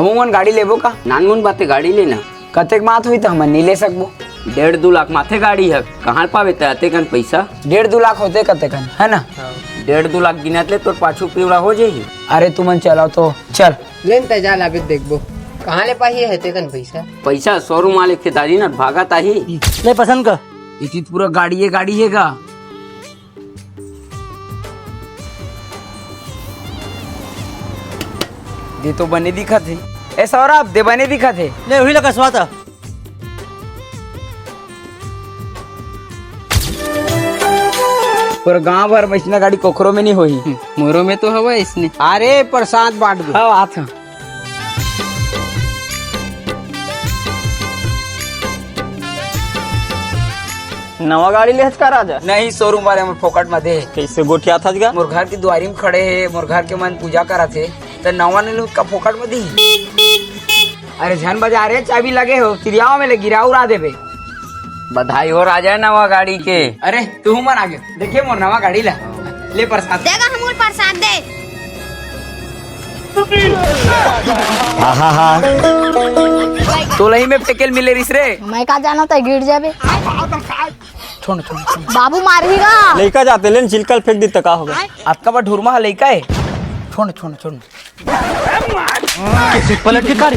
हमू मन गाड़ी लेबो का? नानमुन बाते गाड़ी लेना कतेक मात हुई तो हम नहीं ले सकबो। 1.5-2 लाख माथे गाड़ी है कहाँ पावे ते कन पैसा 1.5-2 लाख होते कतेकन है ना? 1.5-2 लाख गिनत ले तो पाछू पिवड़ा हो जाही। अरे तू मन चलाओ तो चल। लेन ते जा लाबित देखबो कहाँ ले पाही है ते कन पैसा शोरूम वाले खेदारी न भागा ताही ले पसंद कर। इसी पूरा गाड़ी है का? दे तो बने दिखत है। ए सौरभ दे बने दिखत है। ले वही ला कसवा था। पूरा गांव भर मशीना गाड़ी कोकरो में नहीं होई। मोरो में तो हवा इसने। अरे प्रसाद बांट दो। हाँ आत हाँ। नवा गाड़ी ले का राजा? नहीं शोरूम वाले में फोकट में दे। कैसे गोठिया था जगा? मोर घर की द्वारी में खड़े है, मोर घर के मन पूजा करा थे तो नवा ने का फोकट में दी। अरे झन बजा रे चाबी लगे हो चिड़ियाओं में ले गिरा उड़ा देबे। बधाई हो राजा नवा गाड़ी के। अरे तू मन आगे देखिए मोर नवा गाड़ी ला ले प्रसाद देगा हमको प्रसाद दे। तो लही में फेकेल मिले रिस रे। मैं का जाना था गिर जाबे। छोड़ बाबू मारेगा। लड़का जाते लेन चिलकल फेंक दी तो का होगा? आपका बा ढूरमा है लइका है। छोड़ पलट के कार